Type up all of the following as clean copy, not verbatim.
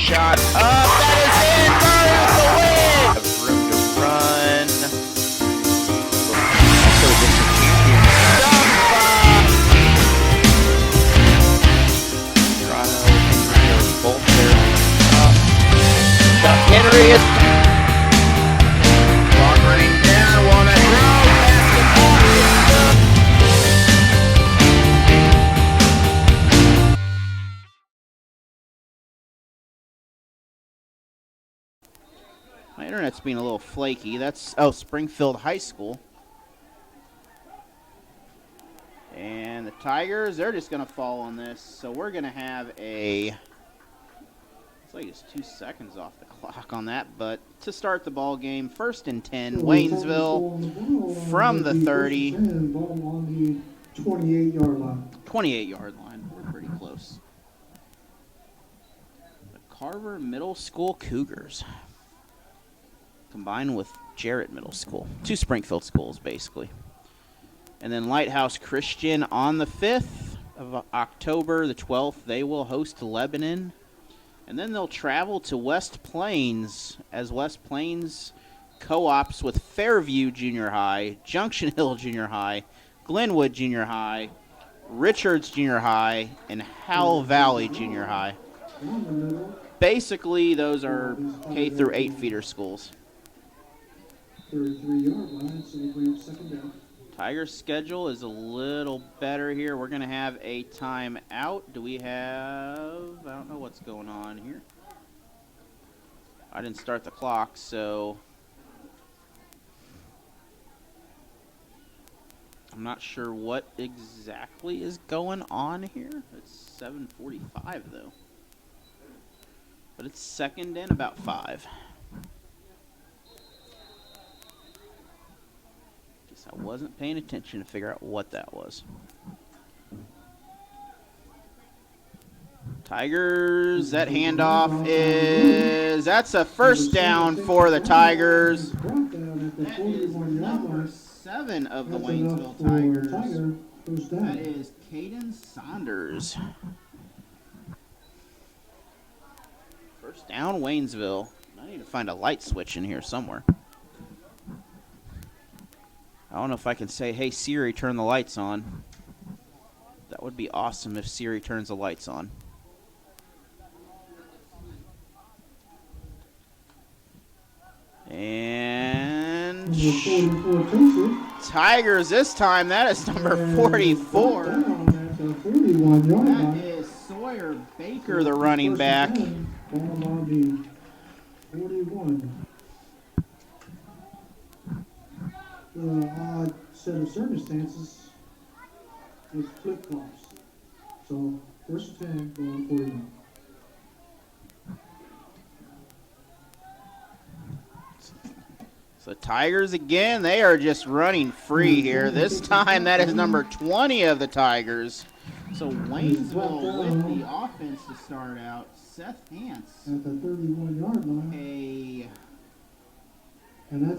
shot up. That is in. Burns the win. Have room to run. Also, district champion. Toronto is both there. Henry is long running down. Walnut Grove. Basketball is good. My internet's being a little flaky. That's, Springfield High School. And the Tigers, they're just going to fall on this. So we're going to have it's like it's 2 seconds off the clock on that. But to start the ball game, 1st and 10, Waynesville from the 30. Ball on the 28-yard line. 28-yard line. We're pretty close. The Carver Middle School Cougars. Combined with Jarrett Middle School. 2 Springfield schools, basically. And then Lighthouse Christian on the 5th of October, the 12th, they will host Lebanon. And then they'll travel to West Plains as West Plains co-ops with Fairview Junior High, Junction Hill Junior High, Glenwood Junior High, Richards Junior High, and Howell Valley Junior High. Basically, those are K through 8 feeder schools. 33-yard line, so we'll bring up 2nd down. Tigers' schedule is a little better here. We're going to have a timeout. Do we have, I don't know what's going on here. I didn't start the clock, so I'm not sure what exactly is going on here. It's 7:45 though. But it's 2nd and about 5. I wasn't paying attention to figure out what that was. Tigers, that handoff that's a 1st down for the Tigers. That is number 7 of the Waynesville Tigers. That is Caden Saunders. 1st down, Waynesville. I need to find a light switch in here somewhere. I don't know if I can say, hey, Siri, turn the lights on. That would be awesome if Siri turns the lights on. And Tigers this time, that is number 44. That is Sawyer Baker, the running back. 41. Odd set of circumstances is flip-flops. So, 1st and 10, going 41. So Tigers again, they are just running free here. This time that is number 20 of the Tigers. So Waynesville with the offense to start out. Seth Hance. At the 31-yard line. And that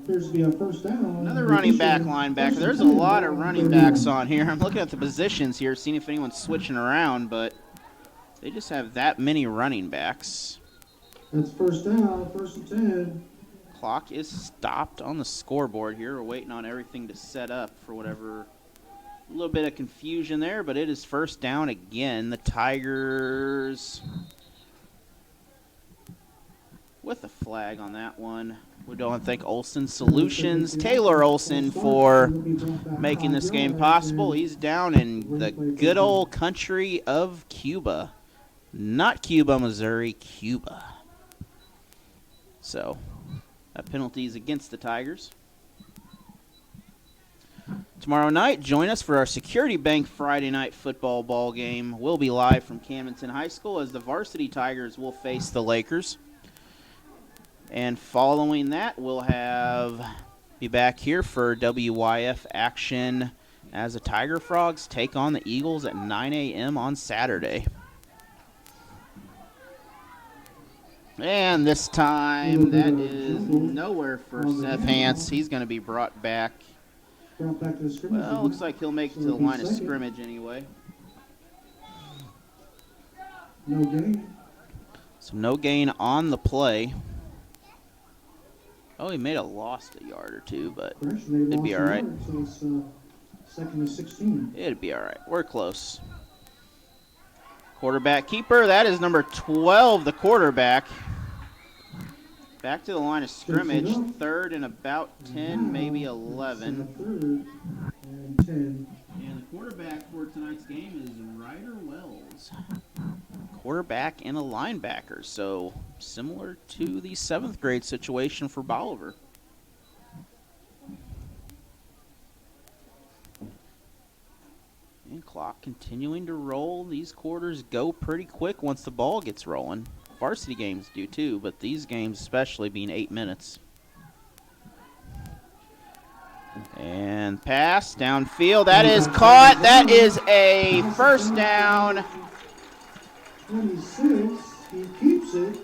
appears to be a 1st down. Another running back linebacker. There's a lot of running backs on here. I'm looking at the positions here, seeing if anyone's switching around, but they just have that many running backs. That's 1st down, 1st and 10. Clock is stopped on the scoreboard here. We're waiting on everything to set up for whatever. A little bit of confusion there, but it is 1st down again. The Tigers with a flag on that one. We don't thank Olson Solutions, Taylor Olson, for making this game possible. He's down in the good old country of Cuba. Not Cuba, Missouri, Cuba. So, that penalty is against the Tigers. Tomorrow night, join us for our Security Bank Friday night football ball game. We'll be live from Camdenton High School as the varsity Tigers will face the Lakers. And following that, we'll be back here for WYF action as the Tiger Frogs take on the Eagles at 9 a.m. on Saturday. And this time, that is nowhere for Seth Hance. He's going to be brought back. Well, looks like he'll make it to the line of scrimmage anyway. No game. So no gain on the play. Oh, he may have lost a yard or two, but it'd be all right. So it's 2nd and 16. It'd be all right. We're close. Quarterback keeper. That is number 12, the quarterback. Back to the line of scrimmage. 3rd and about 10, maybe 11. 3rd and 10. And the quarterback for tonight's game is Ryder Wells. Quarterback and a linebacker, so similar to the 7th grade situation for Bolivar. And clock continuing to roll. These quarters go pretty quick once the ball gets rolling. Varsity games do too, but these games especially being 8 minutes. And pass downfield. That is caught. That is a first down. 26, he keeps it,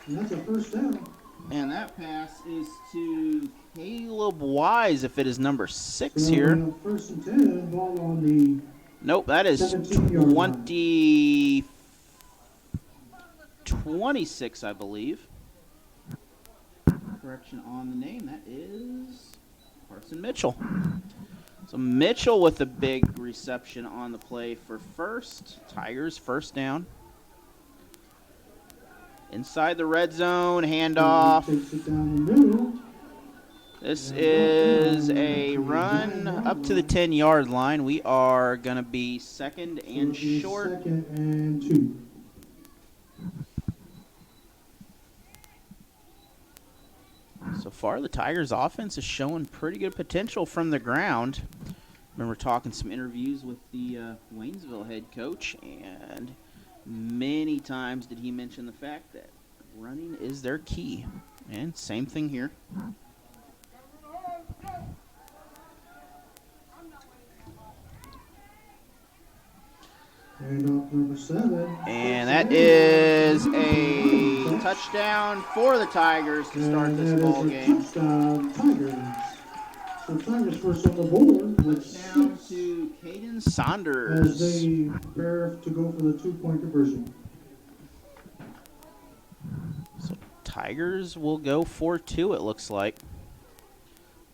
and that's a first down. And that pass is to Caleb Wise, if it is number 6 here. 1st and 10, ball on the Nope, that is 26, I believe. Correction on the name, that is Carson Mitchell. So Mitchell with a big reception on the play for first. Tigers first down. Inside the red zone, handoff. Takes it down the middle. This is a run up to the 10-yard line. We are going to be 2nd and short. 2nd and 2. So far, the Tigers' offense is showing pretty good potential from the ground. I remember talking some interviews with the Waynesville head coach, and many times did he mention the fact that running is their key. And same thing here. Handoff number 7. And that is a touchdown for the Tigers to start this ball game. Touchdown, Tigers. So Tigers first on the board with Touchdown 6 to Caden as Saunders. they prepare to go for the 2-point conversion. So Tigers will go for 2, it looks like.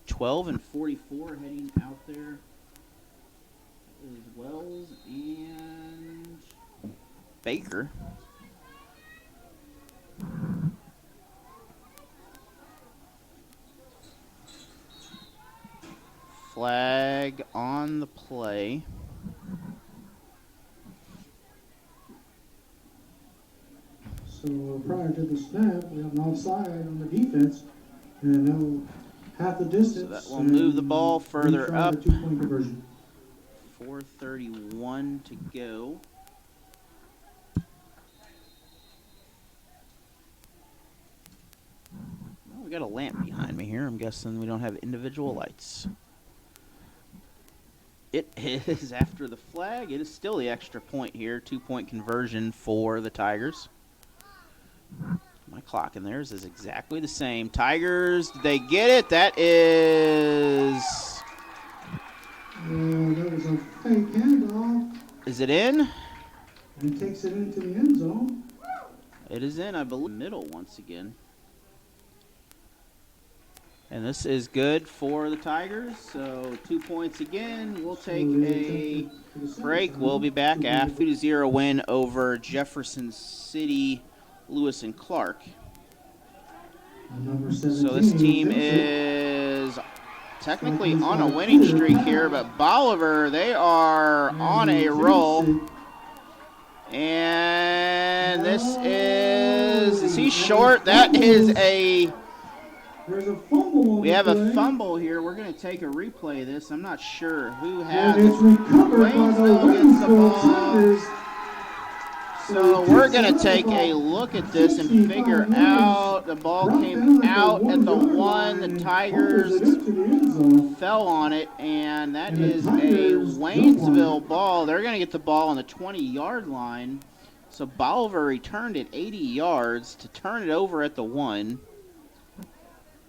12 and 44 heading out there. Is Wells and Baker. Flag on the play. So prior to the snap, we have an offside on the defense, and they'll half the distance. So that will move the ball further retry up. the 2-point conversion. 4:31 to go. Well, we got a lamp behind me here. I'm guessing we don't have individual lights. It is after the flag. It is still the extra point here. 2-point conversion for the Tigers. My clock and theirs is exactly the same. Tigers, did they get it? That is... That was a fake handoff. Is it in? And takes it into the end zone. It is in, I believe, middle once again. And this is good for the Tigers. So 2 points again. We'll take a break. We'll be back after the 2-0 win over Jefferson City, Lewis and Clark. So this team is technically on a winning streak here, but Bolivar, they are on a roll. And this is he short? That is a, There's a fumble on we have the a play. fumble here. We're going to take a replay of this. I'm not sure who has And it's it. recovered by the Waynesville gets the Waynesville ball. Tigers. So we're going to take a look at this and figure out, the ball came out at the 1. The Tigers fell on it, and that is a Waynesville ball. They're going to get the ball on the 20-yard line. So Bolivar returned it 80 yards to turn it over at the 1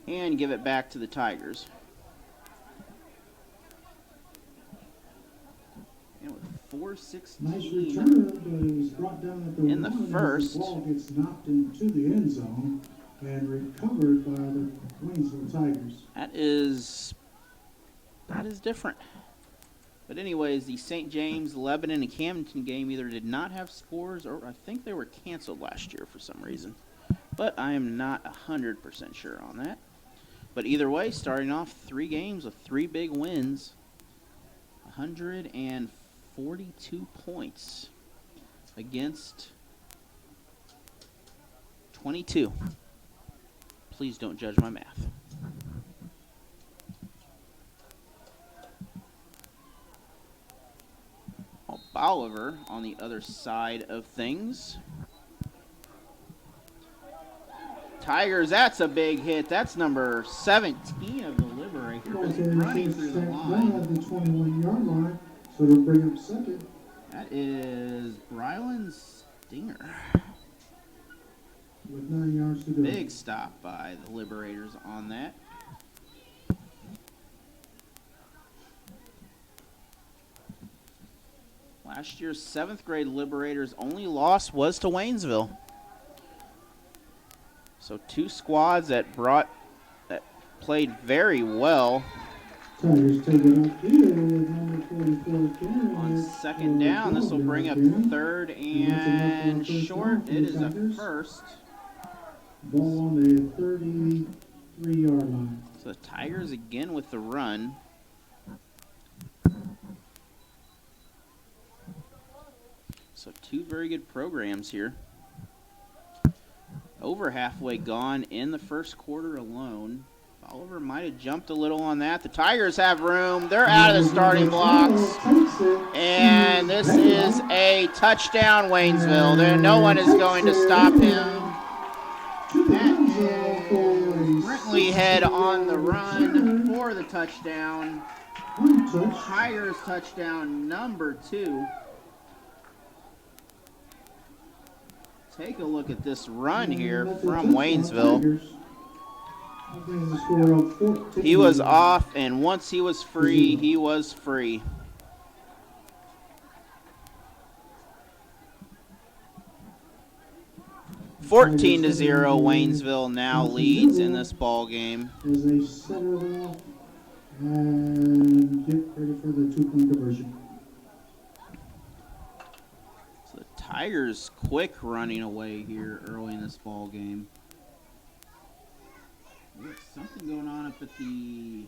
and give it back to the Tigers. And with Nice 4:16 return, but it was brought down at the in the one as first. the ball gets knocked into the end zone and recovered by the Waynesville Tigers. That is different. But anyways, the St. James, Lebanon, and Camden game either did not have scores or I think they were canceled last year for some reason. But I am not 100% sure on that. But either way, starting off 3 games with 3 big wins, 142 points against 22. Please don't judge my math. Bolivar on the other side of things. Tigers, that's a big hit. That's number 17 of the Liberators running through the line. At the 21-yard line, so it'll bring up second. That is Brylan Stinger. With 9 yards to go. Big stop by the Liberators on that. Last year's 7th grade Liberators' only loss was to Waynesville. So 2 squads that played very well. Tigers take it upfield with number 44 carrying On it. second down, this will bring up third and short. It is a first. Ball on the 33-yard line. So the Tigers again with the run. So 2 very good programs here. Over halfway gone in the first quarter alone. Bolivar might have jumped a little on that. The Tigers have room. They're out of the starting blocks. And this is a touchdown, Waynesville. No one is going to stop him. Brinkley head on the run for the touchdown. Tigers touchdown number 2. Take a look at this run here from Waynesville. He was off, and once he was free, he was free. $14-0, Waynesville now leads in this ball game. As they set it off and get ready for the 2-point conversion. So the Tigers quick running away here early in this ball game. There's something going on up at the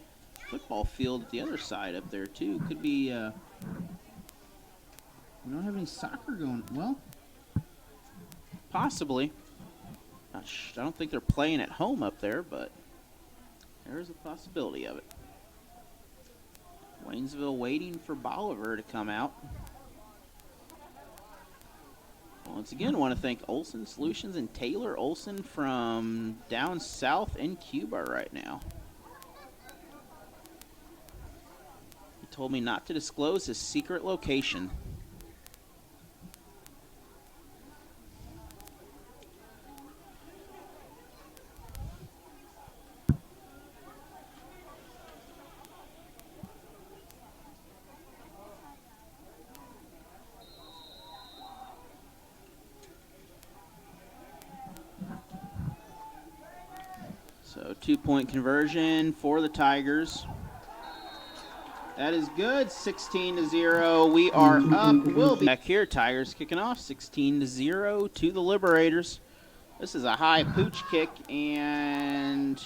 football field at the other side up there too. Could be we don't have any soccer going. Well, possibly. I don't think they're playing at home up there, but there is a possibility of it. Waynesville waiting for Bolivar to come out. Once again, I want to thank Olson Solutions and Taylor Olson from down south in Cuba right now. He told me not to disclose his secret location. So 2-point conversion for the Tigers. That is good, 16-0. We are up. We'll be back here. Tigers kicking off 16-0 to the Liberators. This is a high pooch kick, and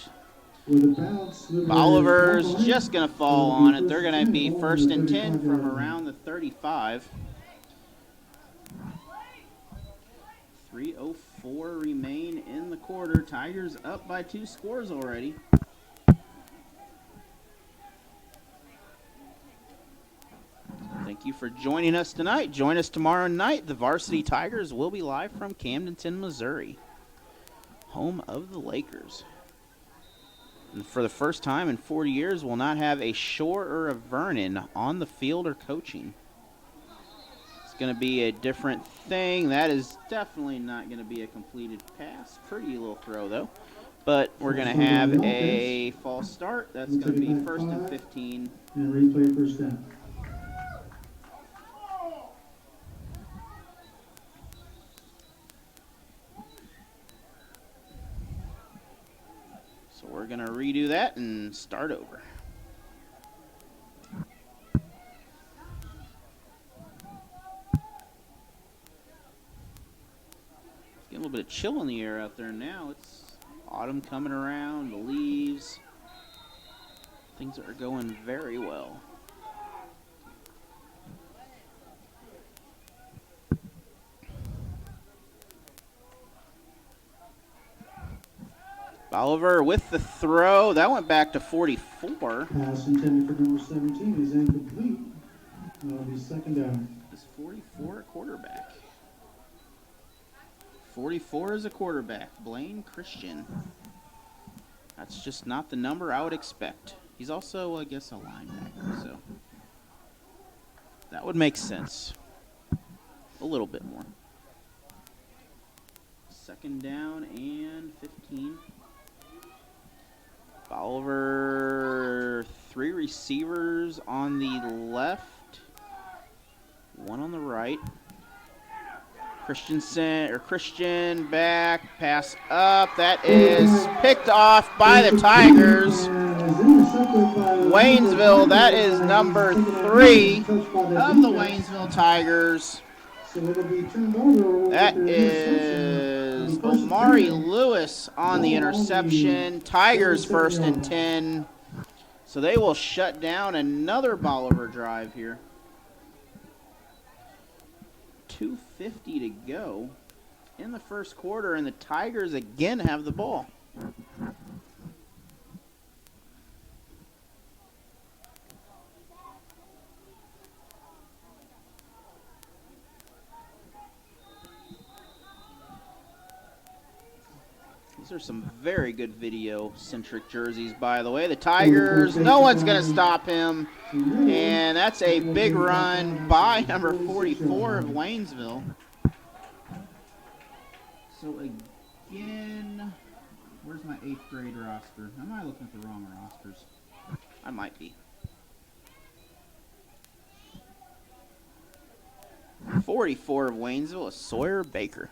Bolivar's just going to fall on it. They're going to be 1st and 10 from around the 35. 3:04 remain in the quarter. Tigers up by 2 scores already. Thank you for joining us tonight. Join us tomorrow night. The Varsity Tigers will be live from Camdenton, Missouri, home of the Lakers. And for the first time in 40 years, we'll not have a Shore or a Vernon on the field or coaching. It's going to be a different thing. That is definitely not going to be a completed pass. Pretty little throw, though. But we're going to have a false start. That's going to be 1st and 15. And replay first down. So we're going to redo that and start over. Getting a little bit of chill in the air out there now. It's autumn coming around, the leaves. Things are going very well. Bolivar with the throw. That went back to 44. Pass intended for number 17 is incomplete. That'll be second down. Is 44 a quarterback? 44 is a quarterback. Blaine Christian. That's just not the number I would expect. He's also, I guess, a linebacker, so that would make sense. A little bit more. Second down and 15. Bolivar, 3 receivers on the left, 1 on the right. Christian back, pass up. That is picked off by the Tigers. Waynesville, that is number 3 of the Waynesville Tigers. That is Omari Lewis on the interception. Tigers first and 10. So they will shut down another Bolivar drive here. 2:50 to go in the first quarter, and the Tigers again have the ball. These are some very good video-centric jerseys, by the way. The Tigers, no one's going to stop him. And that's a big run by number 44 of Waynesville. So again, where's my 8th grade roster? Am I looking at the wrong rosters? I might be. 44 of Waynesville is Sawyer Baker.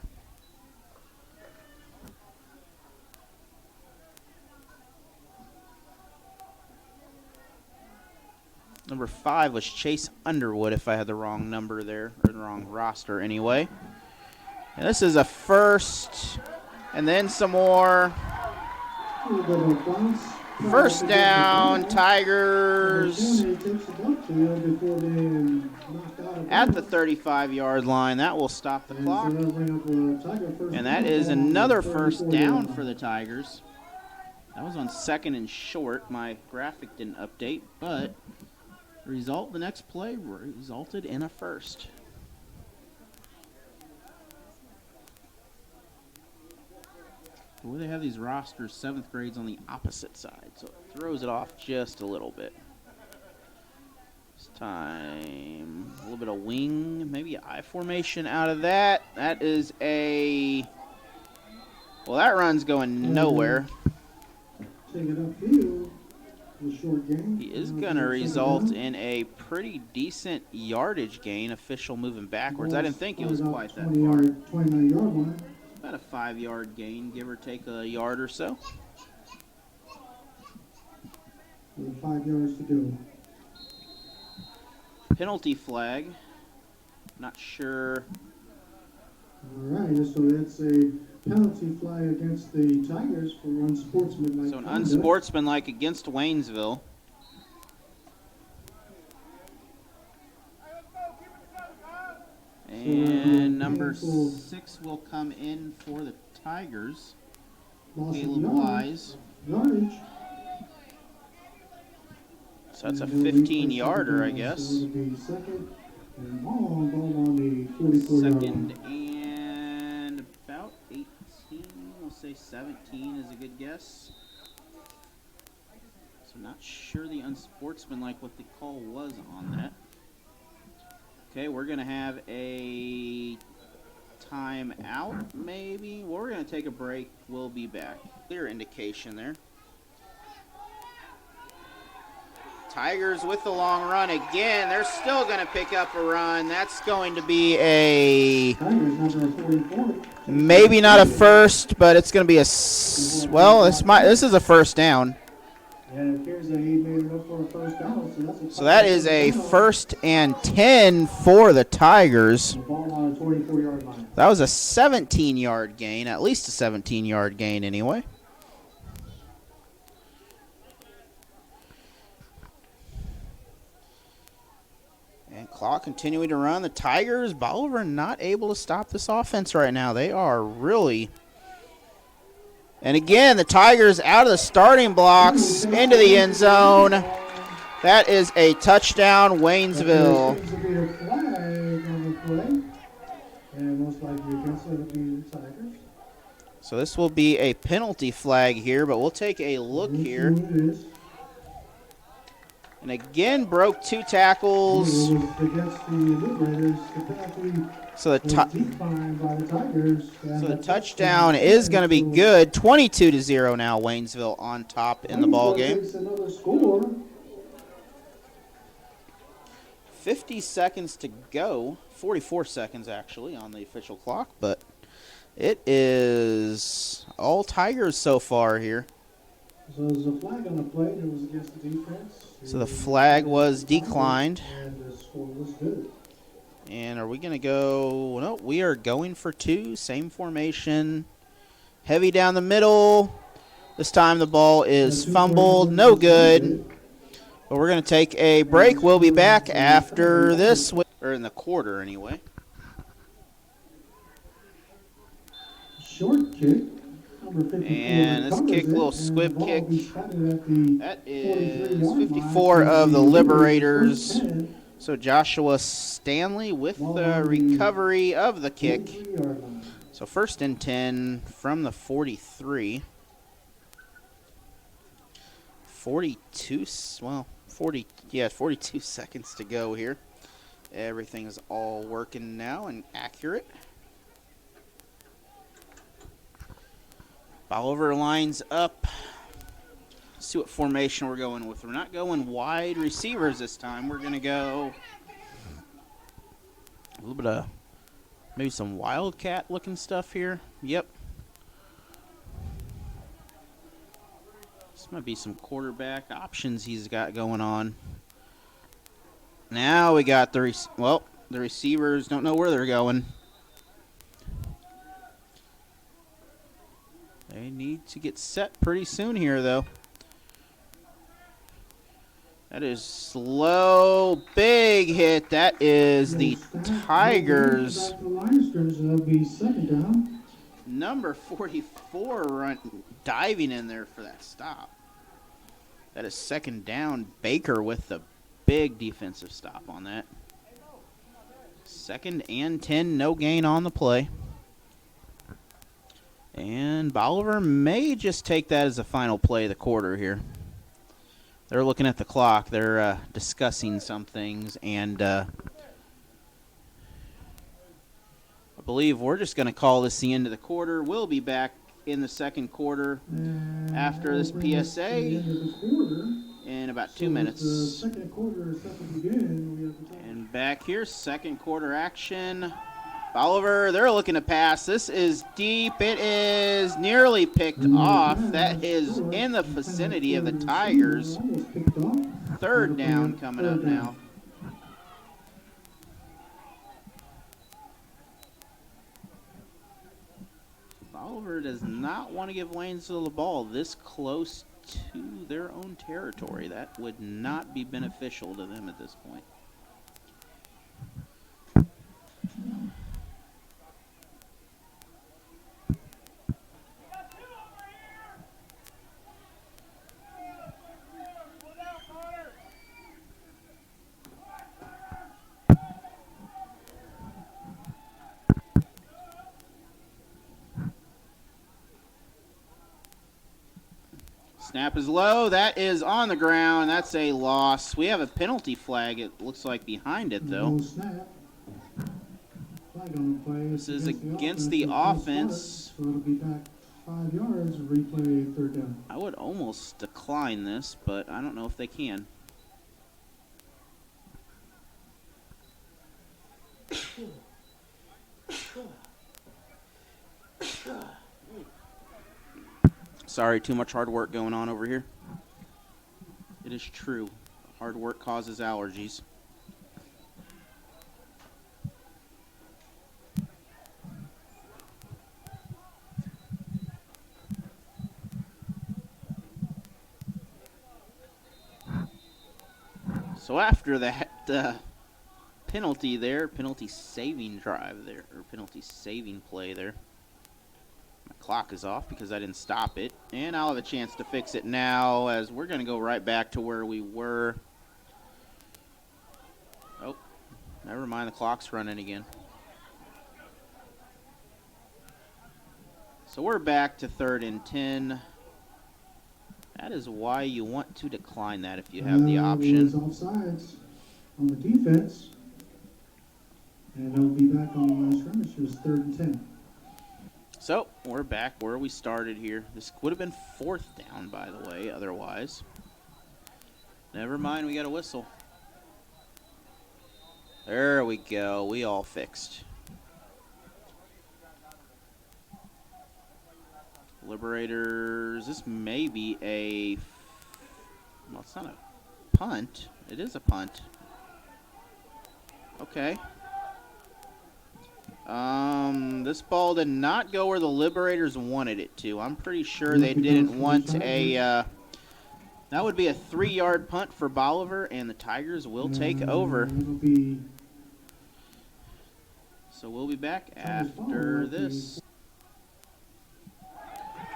Number 5 was Chase Underwood, if I had the wrong number there, or the wrong roster anyway. And this is a first, and then some more. First down, Tigers at the 35-yard line. That will stop the clock. And that is another first down for the Tigers. That was on 2nd and short. My graphic didn't update, but the next play resulted in a first. Boy, they have these rosters, 7th grades on the opposite side, so it throws it off just a little bit. This time, a little bit of wing, maybe I formation out of that. That is a, well, that run's going nowhere. Take it upfield. Short gain. He is going to result in a pretty decent yardage gain. Official moving backwards. I didn't think it was quite that far. 29-yard line. About a 5-yard gain, give or take a yard or so. With 5 yards to go. Penalty flag. Not sure. All right, so that's a penalty flag against the Tigers for unsportsmanlike. So an unsportsmanlike against Waynesville. And number 6 will come in for the Tigers. Caleb Wise. Yardage. So that's a 15-yarder, I guess. So it'll be second and long ball on the 44-yard line. Second and about 18. We'll say 17 is a good guess. So not sure the unsportsmanlike what the call was on that. Okay, we're going to have a timeout, maybe. Well, we're going to take a break. We'll be back. Clear indication there. Tigers with the long run again. They're still going to pick up a run. That's going to be a maybe not a first, but it's going to be a well. This is a first down. And it appears that he made it up for a first down. So that is a 1st and 10 for the Tigers. The ball on a 24-yard line. That was a 17-yard gain, at least a 17-yard gain anyway. And clock continuing to run. The Tigers, Bolivar not able to stop this offense right now. They are really... And again, the Tigers out of the starting blocks into the end zone. That is a touchdown, Waynesville. There seems to be a flag on the play. And most likely against it will be the Tigers. So this will be a penalty flag here, but we'll take a look here. And again, broke 2 tackles. It was against the Liberators. The penalty So was declined by the Tigers. So the touchdown is going to be good. 22-0 now. Waynesville on top in the ball game. Another score. 50 seconds to go. 44 seconds actually on the official clock, but it is all Tigers so far here. So there's a flag on the play that was against the defense. So the flag was declined. And the score was good. And are we going to go? No, we are going for 2. Same formation. Heavy down the middle. This time the ball is fumbled. No good. But we're going to take a break. We'll be back after this, or in the quarter anyway. Short kick. Number 54 And this kick, little squib kick. That is 54 line. of the Liberators. So Joshua Stanley with the recovery of the kick. So 1st and 10 from the 43. 42 seconds to go here. Everything is all working now and accurate. Bolivar lines up. Let's see what formation we're going with. We're not going wide receivers this time. We're going to go a little bit of maybe some wildcat looking stuff here. Yep. This might be some quarterback options he's got going on. Now we got the receivers don't know where they're going. They need to get set pretty soon here, though. That is slow, big hit. That is the Tigers. Number 44 diving in there for that stop. That is 2nd down. Baker with the big defensive stop on that. 2nd and 10, no gain on the play. And Bolivar may just take that as a final play of the quarter here. They're looking at the clock. They're discussing some things, and I believe we're just going to call this the end of the quarter. We'll be back in the 2nd quarter after this PSA in about 2 minutes. And back here, 2nd quarter action. Bolivar, they're looking to pass. This is deep. It is nearly picked off. That is in the vicinity of the Tigers. 3rd down coming up now. Bolivar does not want to give Waynesville the ball this close to their own territory. That would not be beneficial to them at this point. Snap is low. That is on the ground. That's a loss. We have a penalty flag, it looks like, behind it, though. This is against the offense. So it'll be back 5 yards, replay 3rd down. I would almost decline this, but I don't know if they can. Sorry, too much hard work going on over here. It is true. Hard work causes allergies. So after that penalty there, penalty saving drive there, or penalty saving play there, my clock is off because I didn't stop it. And I'll have a chance to fix it now as we're going to go right back to where we were. Oh, never mind, the clock's running again. So we're back to 3rd and 10. That is why you want to decline that if you have the option. It was offsides on the defense. And they'll be back on the line of scrimmage. It was 3rd and 10. So we're back where we started here. This would have been 4th down, by the way, otherwise. Never mind, we got a whistle. There we go. We all fixed. Liberators, this may be a, well, it's not a punt. It is a punt. Okay. This ball did not go where the Liberators wanted it to. I'm pretty sure they didn't want a, that would be a 3-yard punt for Bolivar, and the Tigers will take over. So we'll be back after this.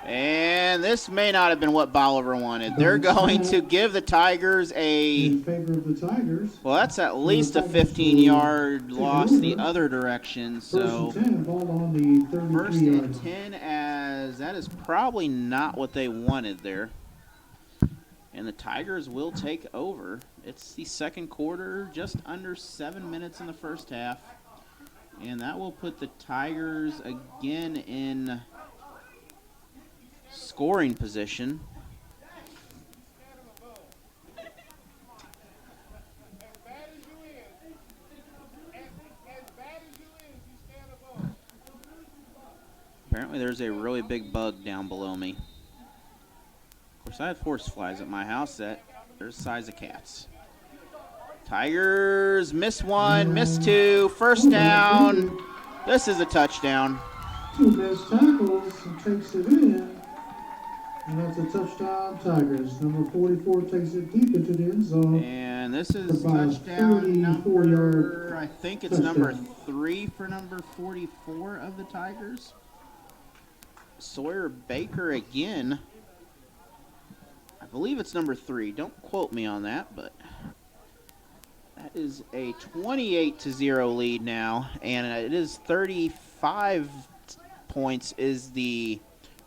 And this may not have been what Bolivar wanted. They're going to give the Tigers a, in favor of the Tigers. well, that's at least a 15-yard loss the other direction. So 1st and 10, ball on the 33 1st and 10, as that is probably not what they wanted there. And the Tigers will take over. It's the 2nd quarter, just under 7 minutes in the 1st half. And that will put the Tigers again in scoring position. Apparently there's a really big bug down below me. Of course, I have horse flies at my house that they're the size of cats. Tigers miss 1, miss 2, 1st down. This is a touchdown. 2 missed tackles and takes it in. And that's a touchdown, Tigers. Number 44 takes it deep into the end zone. And this is About touchdown number, 34-yard I think it's touchdown. number 3 for number 44 of the Tigers. Sawyer Baker again. I believe it's number 3. Don't quote me on that, but that is a 28-0 lead now. And it is 35 points is the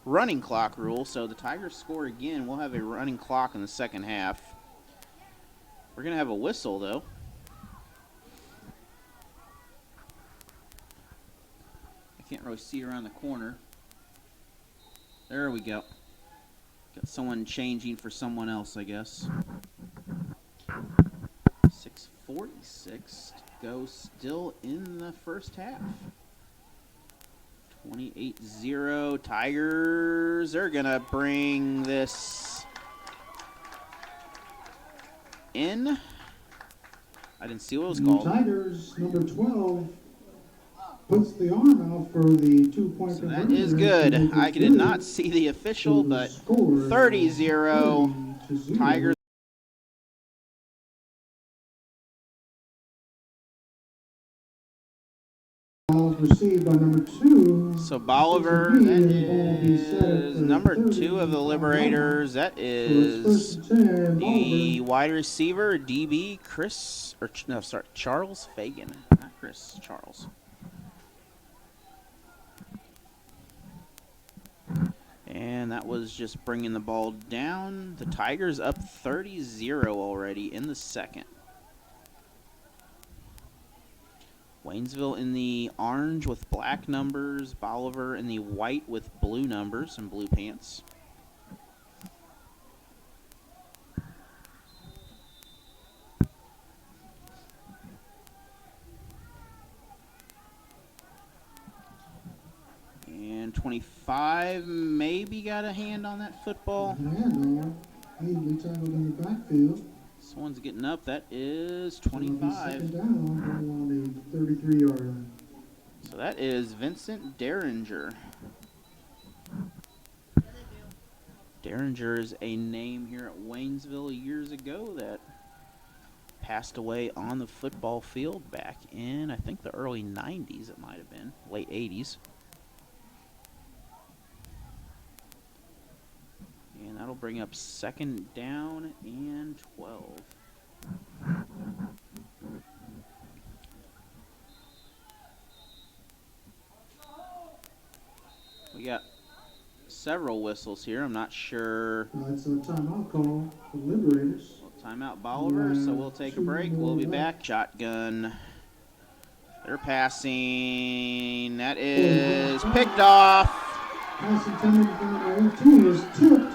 running clock rule, so the Tigers score again. We'll have a running clock in the 2nd half. We're going to have a whistle, though. I can't really see around the corner. There we go. Got someone changing for someone else, I guess. 6:46 to go still in the 1st half. 28-0 Tigers. They're going to bring this in. I didn't see what it was called. Tigers, number 12, puts the arm out for the 2-point So conversion. that is good. I did not see the official, but 30-0 Tigers. Received by number 2. So Bolivar, that is number 2 of the Liberators. That is the wide receiver, DB Chris, or no, sorry, Charles Fagan, not Chris, Charles. And that was just bringing the ball down. The Tigers up 30-0 already in the 2nd. Waynesville in the orange with black numbers. Bolivar in the white with blue numbers and blue pants. And 25 maybe got a hand on that football. Easily tackled in the backfield. This one's getting up. That is 25. Second down on the 33-yard line. So that is Vincent Derringer. Derringer is a name here at Waynesville years ago that passed away on the football field back in, I think, the early 90s it might have been, late 80s. And that'll bring up second down and 12. We got several whistles here. I'm not sure. It's a timeout call for Liberators. Timeout Bolivar, so we'll take a break. We'll be back. Shotgun. They're passing. That is picked off. Pass intended for number 18 is tipped.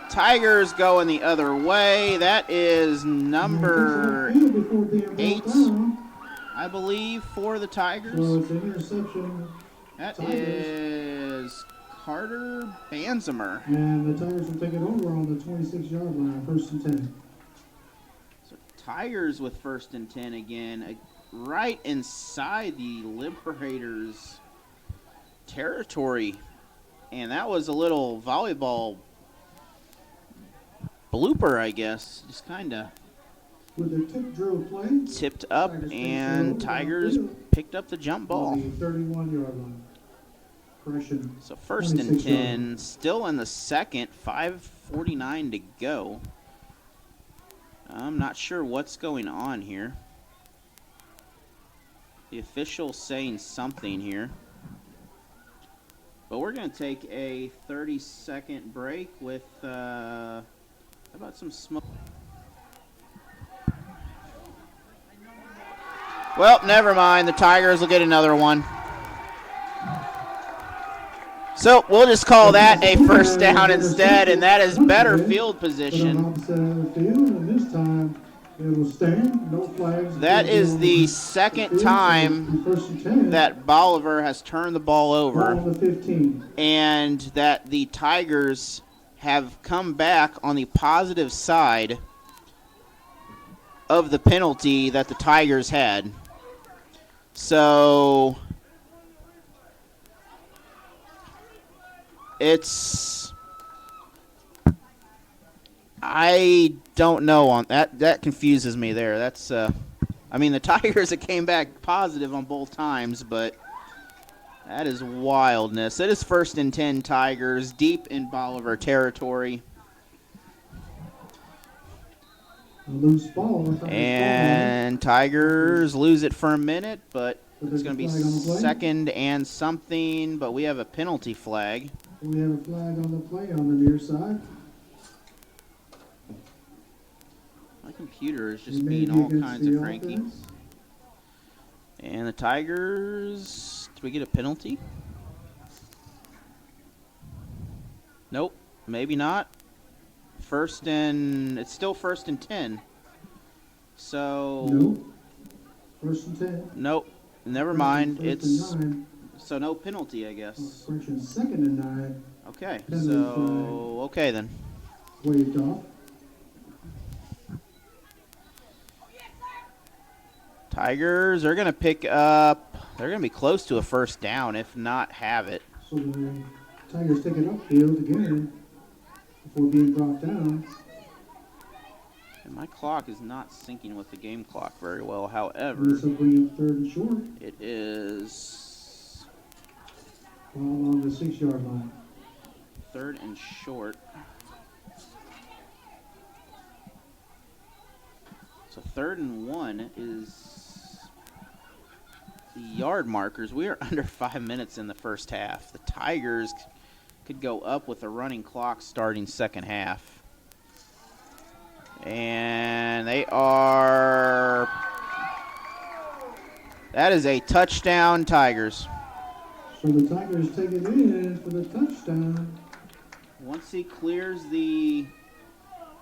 Tigers going the other way. That is number 8, I believe, for the Tigers. So it's an interception. That is Carter Banzemer. And the Tigers will take it over on the 26-yard line, 1st and 10. So Tigers with 1st and 10 again, right inside the Liberators' territory. And that was a little volleyball blooper, I guess. Just kind of With the tip drill play, tipped up, and Tigers picked up the jump ball. on the 31-yard line. Correction. So 1st and 26 10, yards. still in the second, 5:49 to go. I'm not sure what's going on here. The official's saying something here. But we're going to take a 30-second break with, how about some smoke? Well, never mind. The Tigers will get another one. So we'll just call that a 1st down instead, and that is better field position. That is the second time that Bolivar has turned the ball over, and that the Tigers have come back on the positive side of the penalty that the Tigers had. So I don't know on that. That confuses me there. That's I mean, the Tigers came back positive on both times, but that is wildness. It is 1st and 10 Tigers deep in Bolivar territory. Loose ball. And Tigers lose it for a minute, but it's going to be 2nd and something, but we have a penalty flag. We have a flag on the play on the near side. My computer is just being all kinds of cranky. And the Tigers, do we get a penalty? Nope, maybe not. It's still 1st and 10. So. Nope. 1st and 10. Nope, never mind. It's. 9. So no penalty, I guess. Correction, 2nd and 9. Okay, so, okay then. Waved off. Tigers are going to pick up, they're going to be close to a 1st down, if not have it. So the Tigers take it upfield again before being brought down. And my clock is not syncing with the game clock very well. However, This will bring up 3rd and short. it is Ball along the 6-yard line. 3rd and short. So 3rd and 1 is the yard markers. We are under 5 minutes in the first half. The Tigers could go up with a running clock starting second half. And they are, that is a touchdown, Tigers. So the Tigers take it in for the touchdown. Once he clears the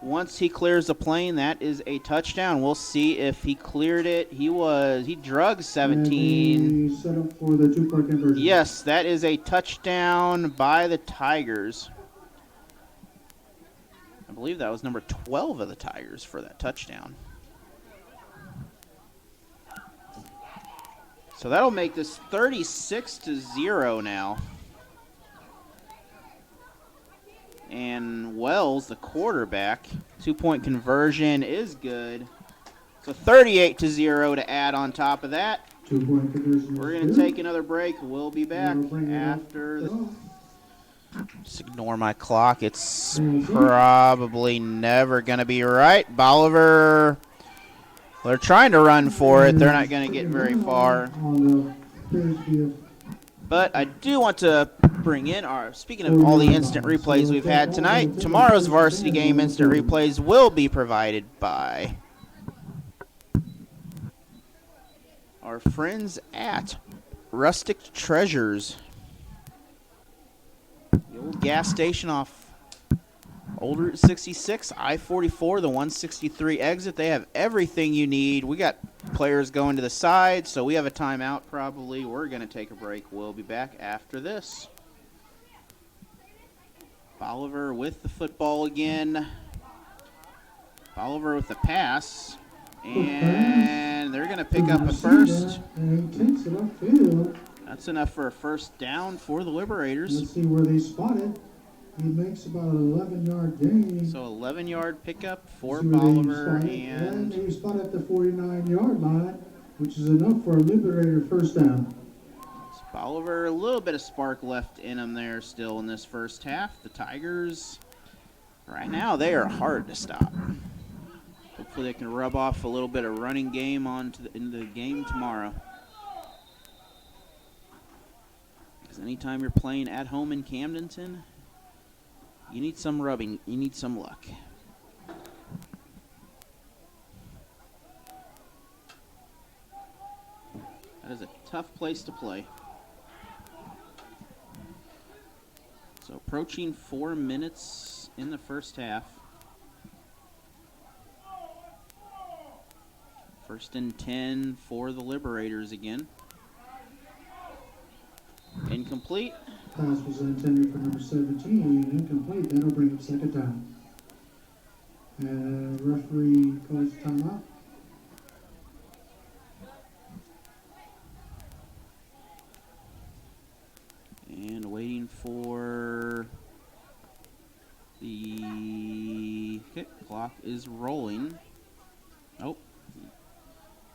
Once he clears the plane, that is a touchdown. We'll see if he cleared it. He drugged 17. And set up for the two-point conversion. Yes, that is a touchdown by the Tigers. I believe that was number 12 of the Tigers for that touchdown. So that'll make this 36-0 now. And Wells, the quarterback, two-point conversion is good. So 38-0 to add on top of that. Two-point conversion. We're going to take another break. We'll be back after the... Just ignore my clock. It's probably never going to be right. Bolivar, they're trying to run for it. They're not going to get very far. But I do want to bring in speaking of all the instant replays we've had tonight, tomorrow's varsity game instant replays will be provided by our friends at Rustic Treasures. The old gas station off Old Route 66, I-44, the 163 exit. They have everything you need. We got players going to the side, so we have a timeout probably. We're going to take a break. We'll be back after this. Bolivar with the football again. Bolivar with the pass. And they're going to pick up a first. And he takes it upfield. That's enough for a first down for the Liberators. Let's see where they spot it. He makes about an 11-yard gain. So 11-yard pickup for Bolivar. And he spot at the 49-yard line, which is enough for a Liberator first down. Bolivar, a little bit of spark left in them there still in this first half. The Tigers, right now, they are hard to stop. Hopefully they can rub off a little bit of running game into the game tomorrow. Because anytime you're playing at home in Camdenton, you need some rubbing. You need some luck. That is a tough place to play. So approaching 4 minutes in the first half. First and 10 for the Liberators again. Incomplete. Pass was intended for number 17, incomplete. That'll bring up second down. And referee calls timeout. And waiting for the clock is rolling. Oh,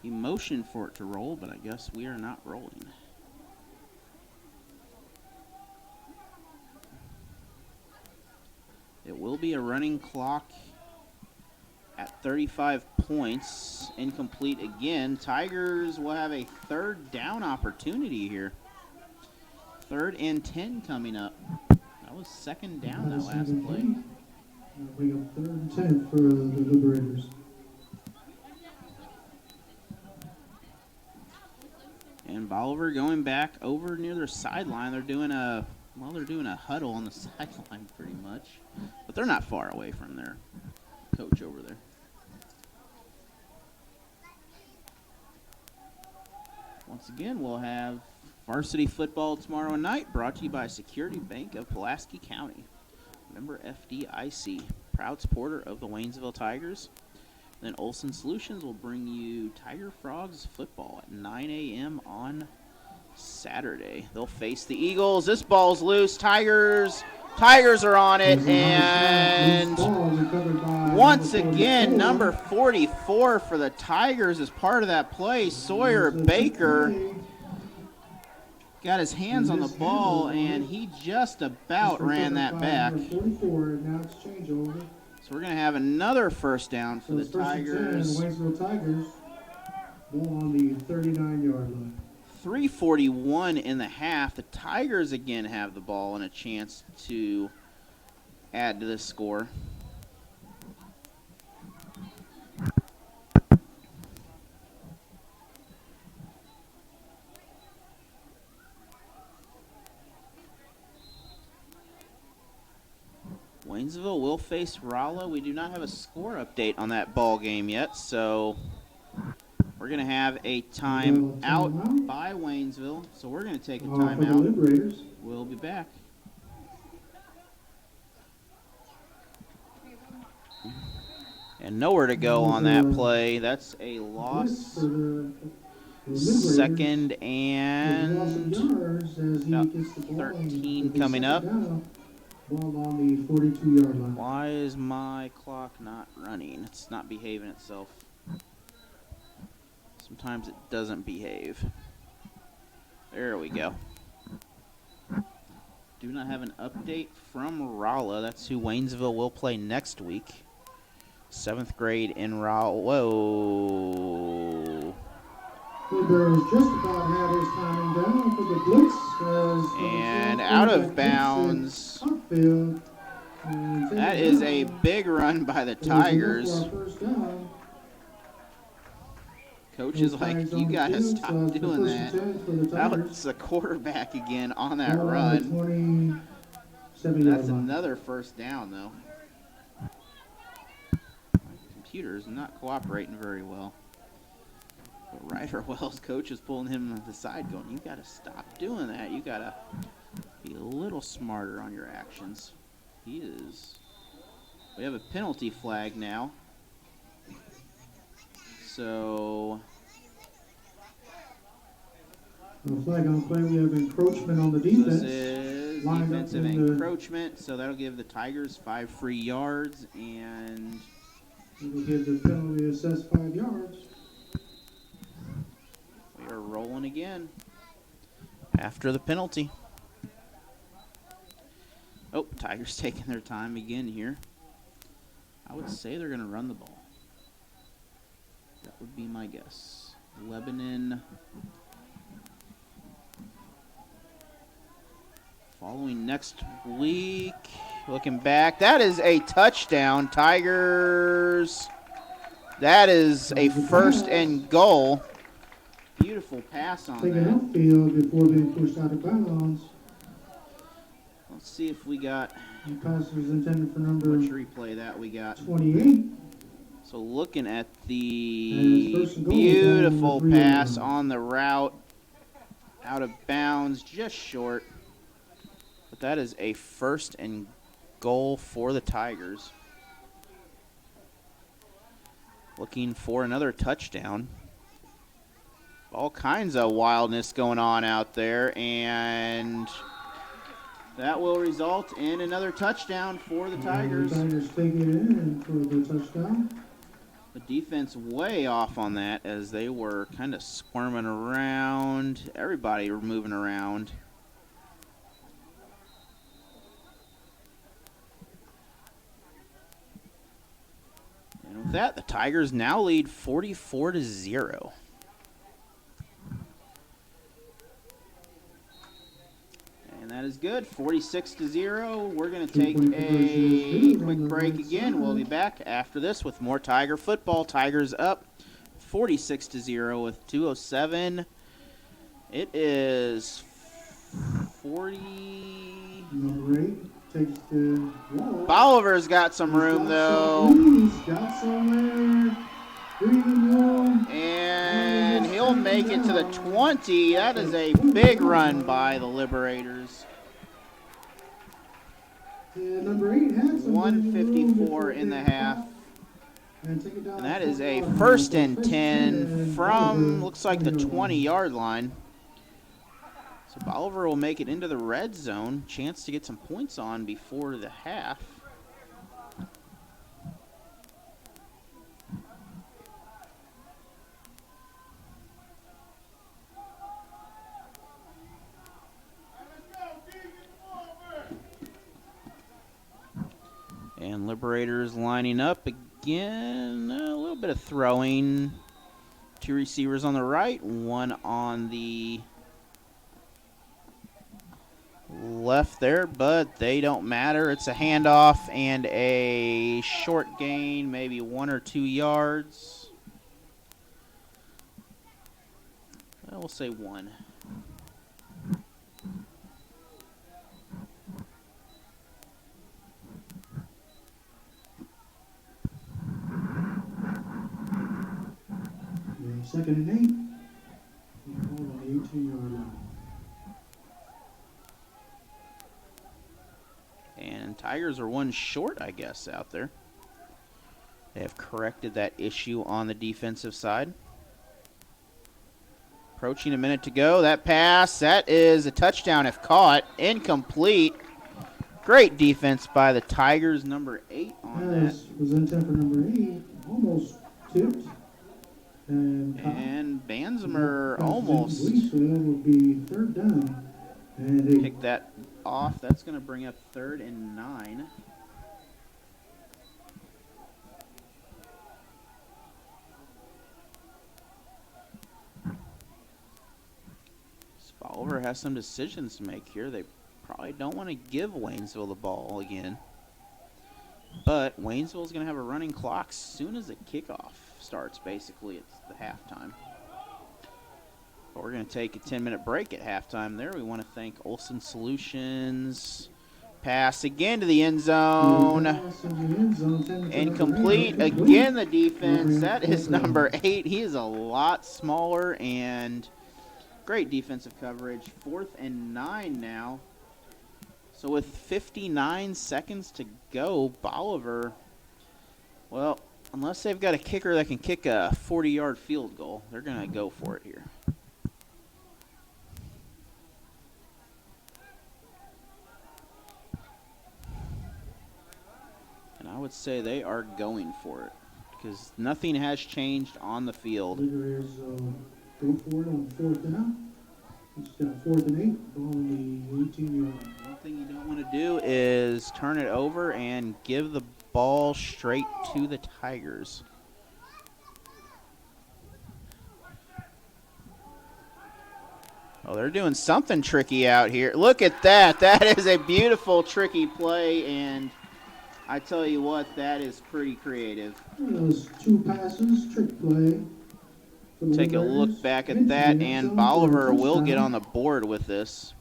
he motioned for it to roll, but I guess we are not rolling. It will be a running clock at 35 points. Incomplete again. Tigers will have a third down opportunity here. 3rd and 10 coming up. That was second down that last play. We got 3rd and 10 for the Liberators. And Bolivar going back over near their sideline. They're doing a huddle on the sideline pretty much. But they're not far away from their coach over there. Once again, we'll have varsity football tomorrow night, brought to you by Security Bank of Pulaski County. Member FDIC, proud supporter of the Waynesville Tigers. Then Olson Solutions will bring you Tiger Frogs football at 9 a.m. on Saturday. They'll face the Eagles. This ball's loose. Tigers are on it. And once again, number 44 for the Tigers is part of that play. Sawyer Baker got his hands on the ball, and he just about ran that back. So we're going to have another first down for the Tigers. Waynesville Tigers, ball on the 39-yard line. 3:41 in the half. The Tigers again have the ball and a chance to add to this score. Waynesville will face Rolla. We do not have a score update on that ball game yet, so we're going to have a timeout by Waynesville. So we're going to take a timeout. We'll be back. And nowhere to go on that play. That's a loss. Second and about 13 coming up. Ball on the 42-yard line. Why is my clock not running? It's not behaving itself. Sometimes it doesn't behave. There we go. Do not have an update from Rolla. That's who Waynesville will play next week. 7th grade in Rolla. Whoa. Blueberry just about had his timing down for the blitz. And out of bounds. That is a big run by the Tigers. Coach is like, you got to stop doing that. That's the quarterback again on that run. That's another first down, though. My computer is not cooperating very well. But Ryder Wells' coach is pulling him to the side going, you got to stop doing that. You got to be a little smarter on your actions. He is. We have a penalty flag now. So. The flag on play, we have encroachment on the defense. This is defensive encroachment, so that'll give the Tigers 5 free yards, and we'll give the penalty assessed 5 yards. We are rolling again after the penalty. Oh, Tigers taking their time again here. I would say they're going to run the ball. That would be my guess. Lebanon following next week. Looking back, that is a touchdown, Tigers. That is a 1st and goal. Beautiful pass on Taking that. outfield before being pushed out of bounds. Let's see if we got. The pass was intended for number. Let's replay that. We got 28. So looking at the beautiful pass on the route, out of bounds, just short. But that is a 1st and goal for the Tigers. Looking for another touchdown. All kinds of wildness going on out there, and that will result in another touchdown for the Tigers. The Tigers take it in for the touchdown. The defense way off on that as they were kind of squirming around. Everybody were moving around. And with that, the Tigers now lead 44-0. And that is good, 46-0. We're going to take a quick break again. We'll be back after this with more Tiger football. Tigers up 46-0 with 2:07. It is 40. Number 8 takes the wall. Bolivar's got some room, though. He's got some there. And he'll make it to the 20. That is a big run by the Liberators. And number 8 had some 154 in the half. And that is a 1st and 10 from, looks like the 20-yard line. So Bolivar will make it into the red zone. Chance to get some points on before the half. And Liberators lining up again. A little bit of throwing. 2 receivers on the right, 1 on the left there, but they don't matter. It's a handoff and a short gain, maybe 1 or 2 yards. We'll say 1. Second and 8. Ball on the 18-yard line. And Tigers are one short, I guess, out there. They have corrected that issue on the defensive side. Approaching a minute to go. That pass, that is a touchdown if caught. Incomplete. Great defense by the Tigers, number 8 on that. Pass was intended for number 8. Almost tipped. And Banzemer almost So that will be third down. And they picked that off. That's going to bring up 3rd and 9. Bolivar has some decisions to make here. They probably don't want to give Waynesville the ball again. But Waynesville's going to have a running clock as soon as the kickoff starts, basically. It's the halftime. But we're going to take a 10-minute break at halftime there. We want to thank Olson Solutions. Pass again to the end zone. Incomplete. Again, the defense. That is number 8. He is a lot smaller, and great defensive coverage. 4th and 9 now. So with 59 seconds to go, Bolivar, well, unless they've got a kicker that can kick a 40-yard field goal, they're going to go for it here. And I would say they are going for it because nothing has changed on the field. Leader is go for it on 4th down. It's got 4th and 8. Ball on the 18-yard line. One thing you don't want to do is turn it over and give the ball straight to the Tigers. Oh, they're doing something tricky out here. Look at that. That is a beautiful, tricky play, and I tell you what, that is pretty creative. Those 2 passes, trick play. Take a look back at that, and Bolivar will get on the board with this.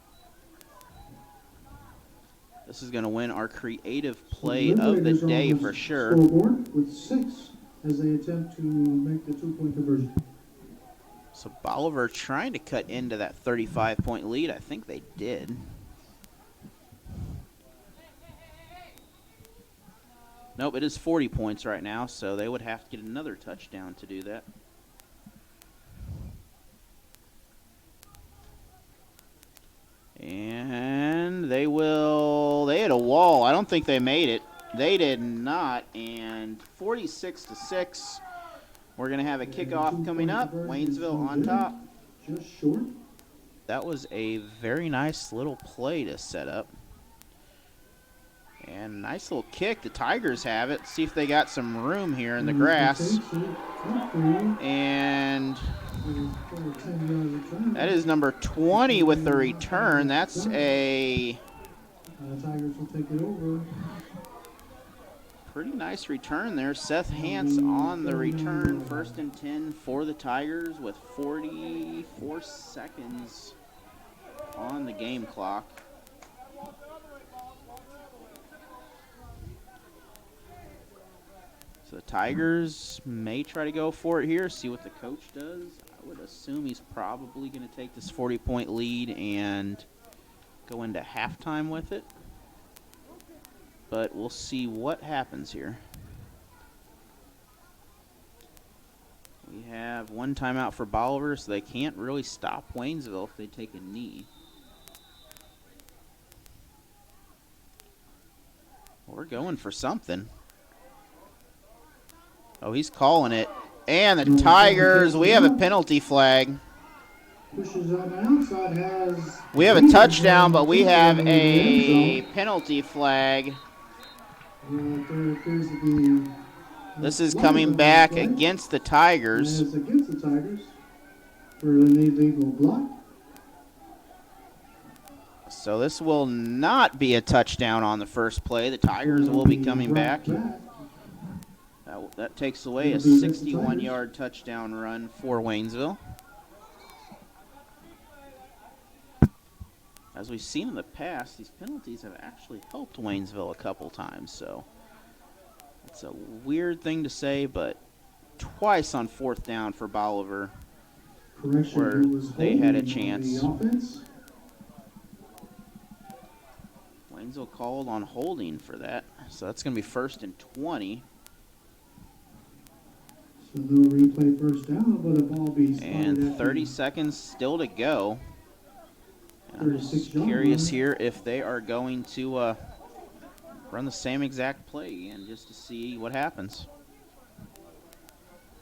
This is going to win our creative play of the day for sure. Scoreboard with 6 as they attempt to make the 2-point conversion. So Bolivar trying to cut into that 35-point lead. I think they did. Nope, it is 40 points right now, so they would have to get another touchdown to do that. And they hit a wall. I don't think they made it. They did not. And 46-6. We're going to have a kickoff coming up. Waynesville on top. Just short. That was a very nice little play to set up. And nice little kick. The Tigers have it. See if they got some room here in the grass. And that is number 20 with the return. That's a Tigers will take it over. pretty nice return there. Seth Hance on the return. 1st and 10 for the Tigers with 44 seconds on the game clock. So the Tigers may try to go for it here, see what the coach does. I would assume he's probably going to take this 40-point lead and go into halftime with it. But we'll see what happens here. We have 1 timeout for Bolivar, so they can't really stop Waynesville if they take a knee. We're going for something. Oh, he's calling it. And the Tigers, we have a penalty flag. Pushes on the outside, has... We have a touchdown, but we have a penalty flag. This is coming back against the Tigers. It's against the Tigers for an illegal block. So this will not be a touchdown on the first play. The Tigers will be coming back. That takes away a 61-yard touchdown run for Waynesville. As we've seen in the past, these penalties have actually helped Waynesville a couple times. So it's a weird thing to say, but twice on 4th down for Bolivar. Correction, Where it was they had a holding on chance. the offense. Waynesville called on holding for that. So that's going to be 1st and 20. So no replay first down, but a ball be spotted And at 30 the seconds still to go. And I'm just 36-yard curious line. here if they are going to run the same exact play again just to see what happens.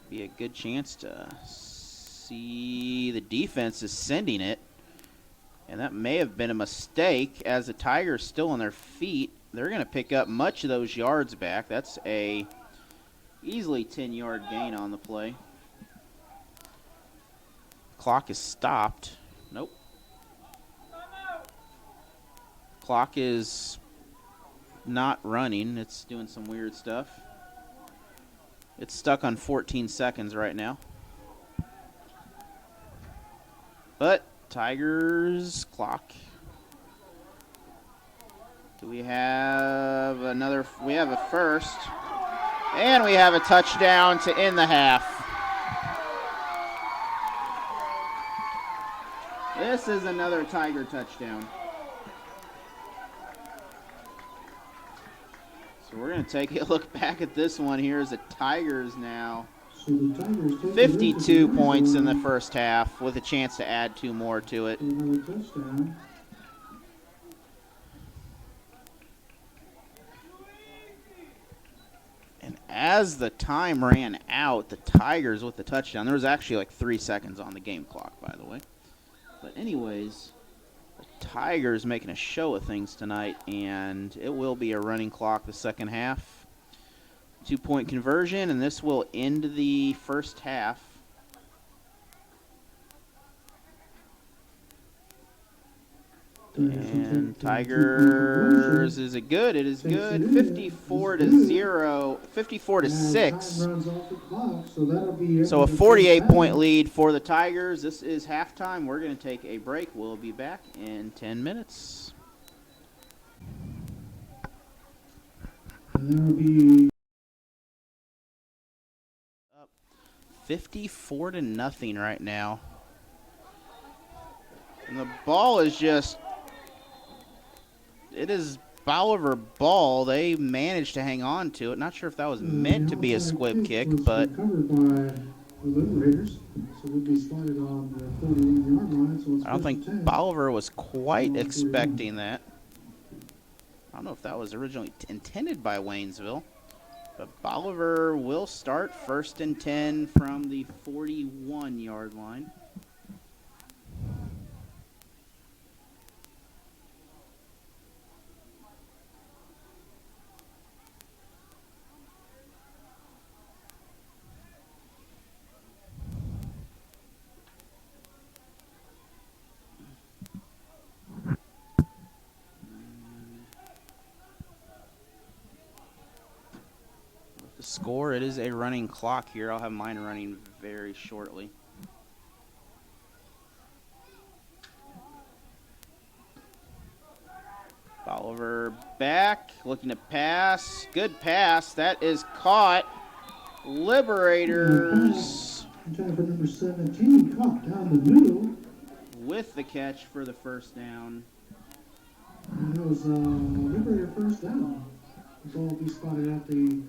Be a good chance to see the defense is sending it. And that may have been a mistake as the Tigers still on their feet. They're going to pick up much of those yards back. That's a easily 10-yard gain on the play. Clock is stopped. Nope. Clock is not running. It's doing some weird stuff. It's stuck on 14 seconds right now. But Tigers clock. Do we have another? We have a first. And we have a touchdown to end the half. This is another Tiger touchdown. So we're going to take a look back at this one here as the Tigers now. So the Tigers take 52 points in the first half with a chance to add 2 more to it. Another touchdown. And as the time ran out, the Tigers with the touchdown, there was actually like 3 seconds on the game clock, by the way. But anyways, the Tigers making a show of things tonight, and it will be a running clock the second half. 2-point conversion, and this will end the first half. And Tigers, is it good? It is good. 54 to 0, 54 to 6. So a 48-point lead for the Tigers. This is halftime. We're going to take a break. We'll be back in 10 minutes. And there will be Up 54 to nothing right now. And the ball is just, it is Bolivar ball. They managed to hang on to it. Not sure if that was meant to be a squib kick, but covered by the Liberators, so it'll be spotted on the 41-yard line. So it's I don't think 10. Bolivar was quite expecting that. I don't know if that was originally intended by Waynesville, but Bolivar will start 1st and 10 from the 41-yard line. The score, it is a running clock here. I'll have mine running very shortly. Bolivar back, looking to pass. Good pass. That is caught. Liberators Trying for number 17, caught down the middle. with the catch for the first down. And that was Liberator first down. The ball will be spotted at the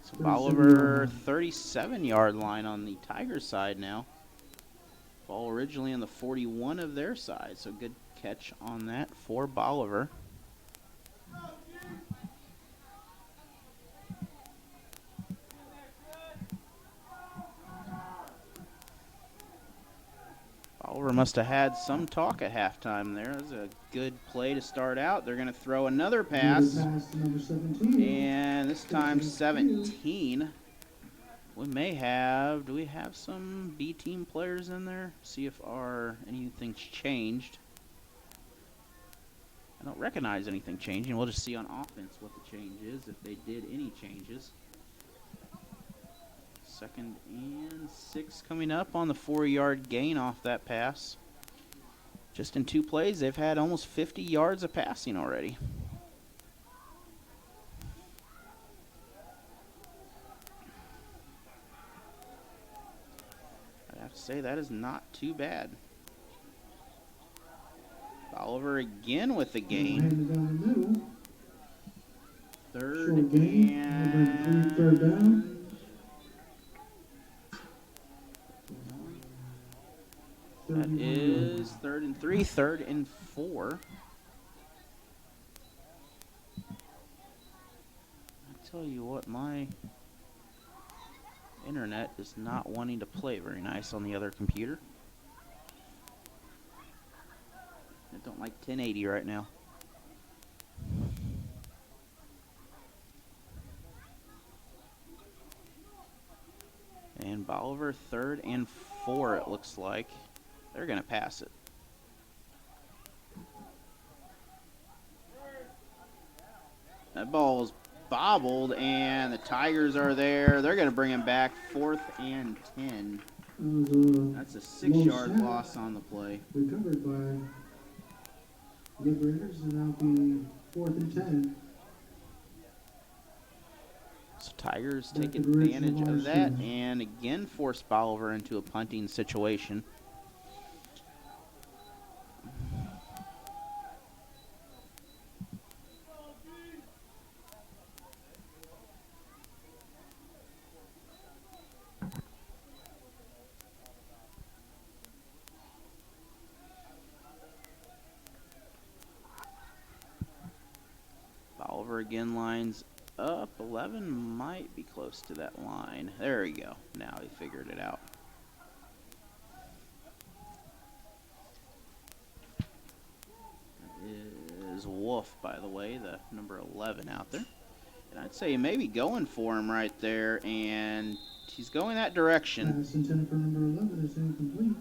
So Bolivar 37-yard line on the Tigers side now. Ball originally on the 41 of their side, so good catch on that for Bolivar. Bolivar must have had some talk at halftime there. It was a good play to start out. They're going to throw another pass. Pass to number 17. And this time 17. We may have, do we have some B team players in there? See if anything's changed. I don't recognize anything changing. We'll just see on offense what the change is, if they did any changes. 2nd and 6 coming up on the 4-yard gain off that pass. Just in 2 plays, they've had almost 50 yards of passing already. say that is not too bad. Bolivar again with the gain. Handed down the middle. Third Short gain. and... Third down. That is 3rd and 3, 3rd and 4. I tell you what, my internet is not wanting to play very nice on the other computer. I don't like 1080 right now. And Bolivar 3rd and 4, it looks like. They're going to pass it. That ball is bobbled, and the Tigers are there. They're going to bring him back 4th and 10. That's a 6-yard loss on the play. Recovered by Liberators, and now be 4th and 10. So Tigers take advantage of that and again force Bolivar into a punting situation. Bolivar again lines up. 11 might be close to that line. There we go. Now he figured it out. That is Wolf, by the way, the number 11 out there. And I'd say maybe going for him right there, and he's going that direction. Pass intended for number 11 is incomplete.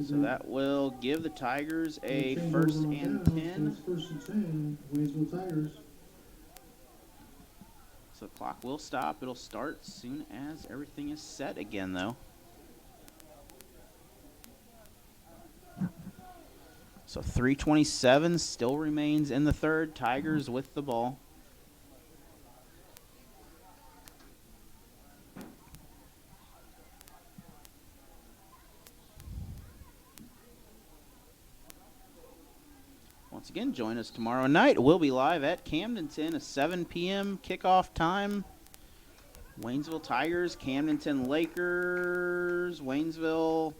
So that will give the Tigers a 1st and 10. So it's 1st and 10, Waynesville Tigers. So the clock will stop. It'll start as soon as everything is set again, though. So 3:27 still remains in the 3rd. Tigers with the ball. Once again, join us tomorrow night. We'll be live at Camdenton, a 7 p.m. kickoff time. Waynesville Tigers, Camdenton Lakers, Waynesville.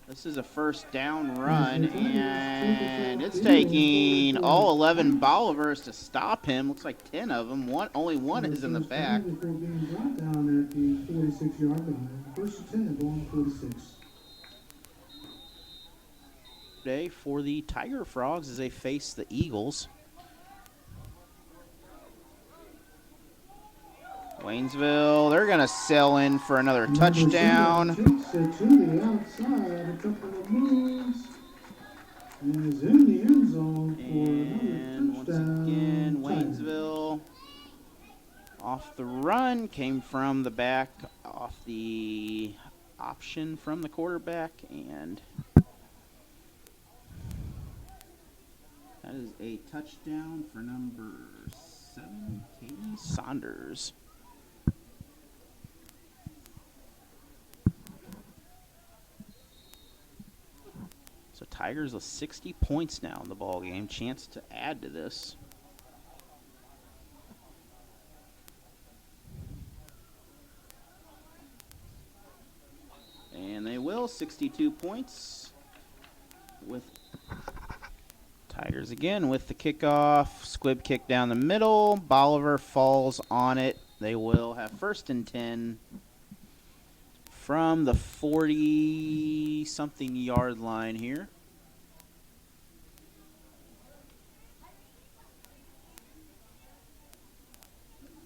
This is a 1st down run, and it's taking all 11 Bolivars to stop him. Looks like 10 of them. Only one is in the back. Before being brought down at the 46-yard line. 1st and 10, ball on 46. Today for the Tiger Frogs as they face the Eagles. Waynesville, they're going to sail in for another touchdown. Takes it to the outside, a couple of moves, and is in the end zone for And another once touchdown. again, Waynesville off the run, came from the back, off the option from the quarterback, and that is a touchdown for number 7, Katie Saunders. So Tigers with 60 points now in the ball game. Chance to add to this. And they will. 62 points with Tigers again with the kickoff. Squib kick down the middle. Bolivar falls on it. They will have 1st and 10 from the 40-something yard line here.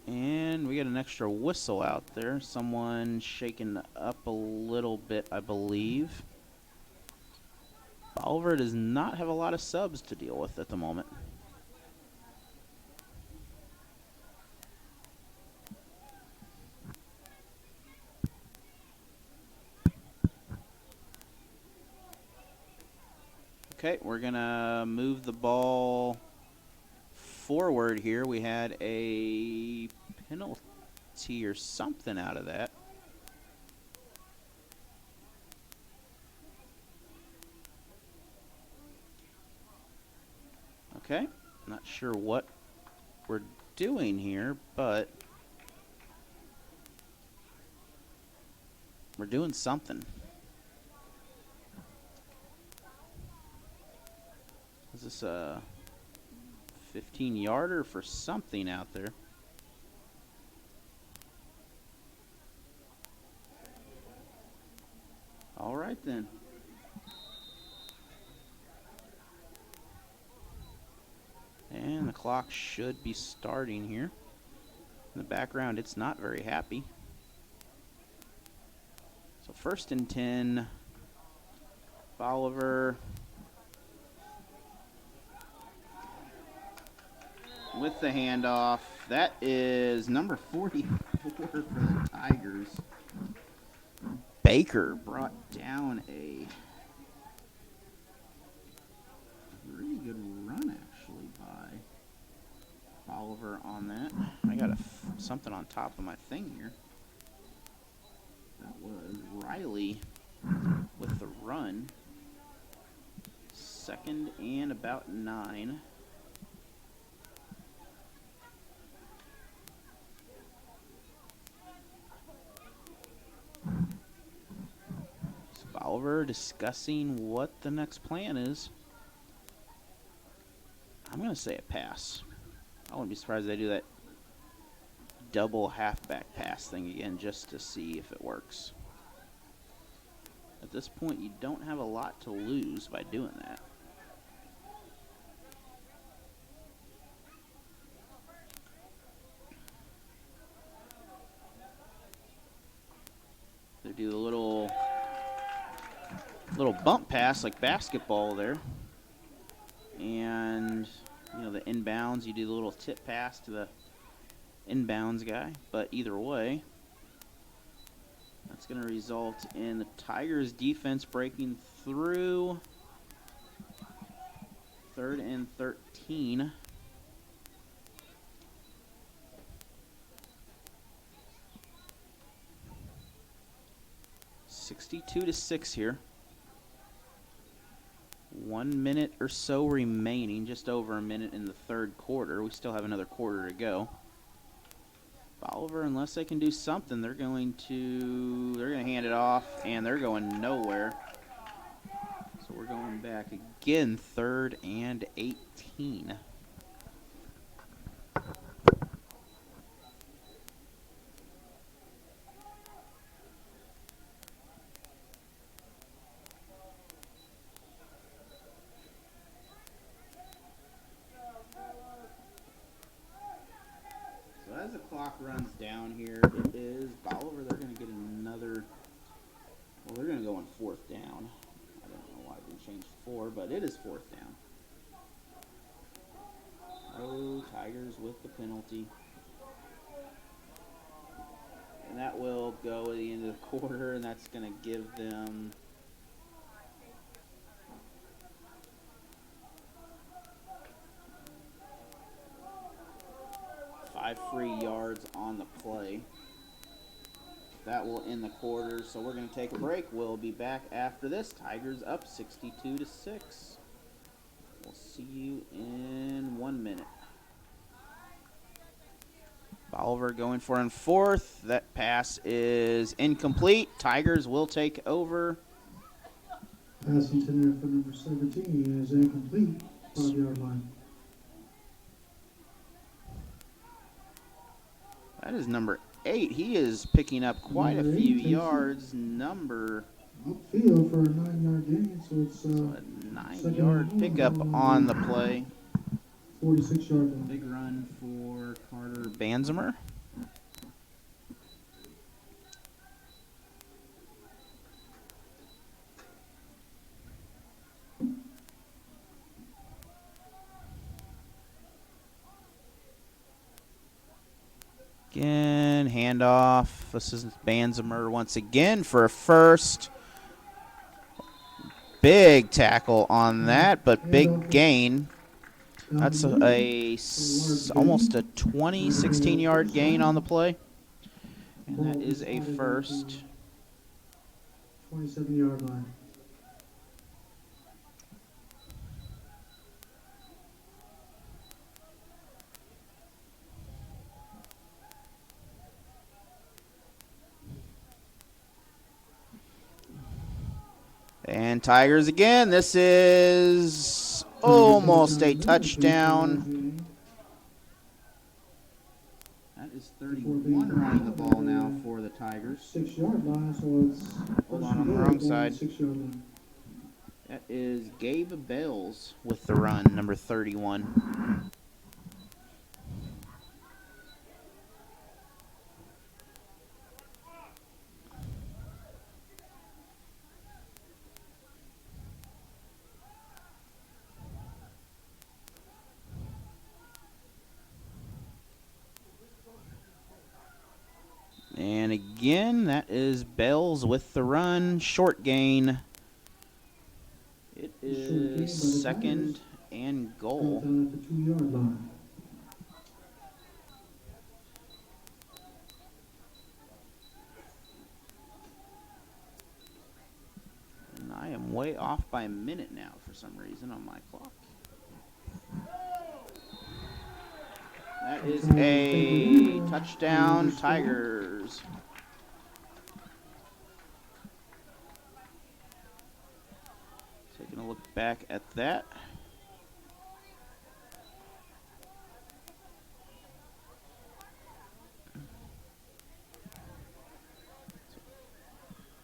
And we get an extra whistle out there. Someone shaken up a little bit, I believe. Bolivar does not have a lot of subs to deal with at the moment. Okay, we're going to move the ball forward here. We had a penalty or something out of that. sure what we're doing here, but we're doing something. Is this a 15-yarder for something out there? All right, then. And the clock should be starting here. In the background, it's not very happy. So 1st and 10. Bolivar with the handoff. That is number 44 for the Tigers. Baker brought down a really good run, actually, by Bolivar on that. I got something on top of my thing here. That was Riley with the run. 2nd and about 9. Bolivar discussing what the next plan is. I'm going to say a pass. I wouldn't be surprised if they do that double halfback pass thing again just to see if it works. At this point, you don't have a lot to lose by doing that. They do the little bump pass like basketball there. And, you know, the inbounds, you do the little tip pass to the inbounds guy. But either way, that's going to result in the Tigers defense breaking through. 3rd and 13. (62-6) here. 1 minute or so remaining, just over a minute in the 3rd quarter. We still have another quarter to go. Bolivar, unless they can do something, they're going to hand it off, and they're going nowhere. So we're going back again, 3rd and 18. As the clock runs down here, it is Bolivar. They're going to get another. Well, they're going to go on 4th down. I don't know why it didn't change to 4, but it is 4th down. Oh, Tigers with the penalty. And that will go at the end of the quarter, and that's going to give them 5 free yards on the play. That will end the quarter, so we're going to take a break. We'll be back after this. Tigers up 62-6. We'll see you in 1 minute. Bolivar going for in 4th. That pass is incomplete. Tigers will take over. Pass intended for number 17 is incomplete. 5-yard line. That is number 8. He is picking up quite a few yards. Upfield for a 9-yard gain, so it's a 9-yard pickup on the play. 46-yard line. Big run for Carter Banzemer. Again, handoff. This is Banzemer once again for a first. Big tackle on that, but big gain. That's almost a 16-yard gain on the play. And that is a first. 27-yard line. And Tigers again. This is almost a touchdown. That is 31 running the ball now for the Tigers. 6-yard line, so it's Hold on the wrong side. 6-yard line. That is Gabe Bells with the run, number 31. And again, that is Bells with the run. Short gain. It is second and goal. At the 2-yard line. And I am way off by a minute now for some reason on my clock. That is a touchdown, Tigers. Taking a look back at that.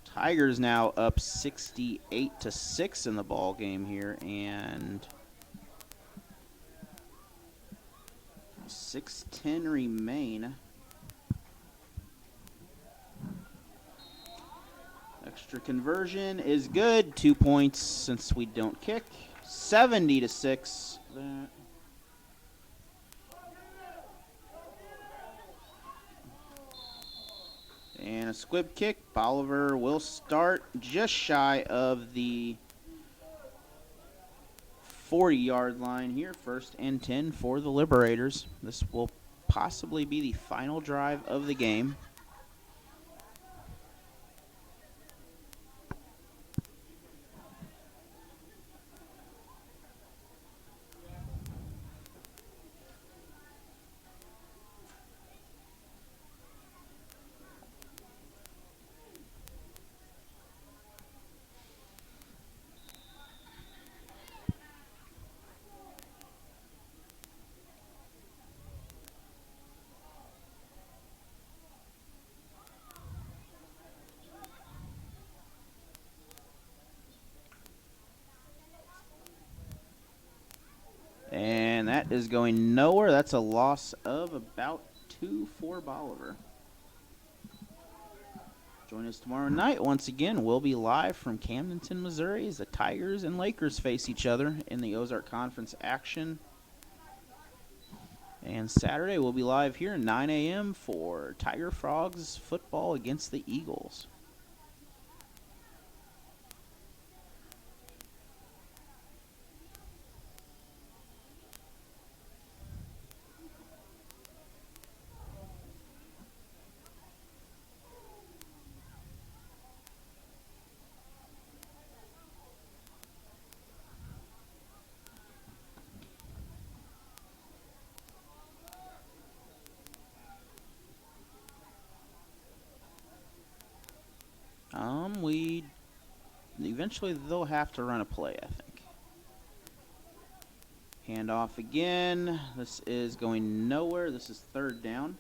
Tigers now up 68-6 in the ball game here, and 6:10 remain. Extra conversion is good. 2 points since we don't kick. 70-6. That. And a squib kick. Bolivar will start just shy of the 40-yard line here. 1st and 10 for the Liberators. This will possibly be the final drive of the game. And that is going nowhere. That's a loss of about 2 for Bolivar. Join us tomorrow night. Once again, we'll be live from Camdenton, Missouri as the Tigers and Lakers face each other in the Ozark Conference action. And Saturday, we'll be live here at 9 a.m. for Tiger Frogs football against the Eagles. Eventually they'll have to run a play, I think. Hand off again. This is going nowhere. This is 3rd down.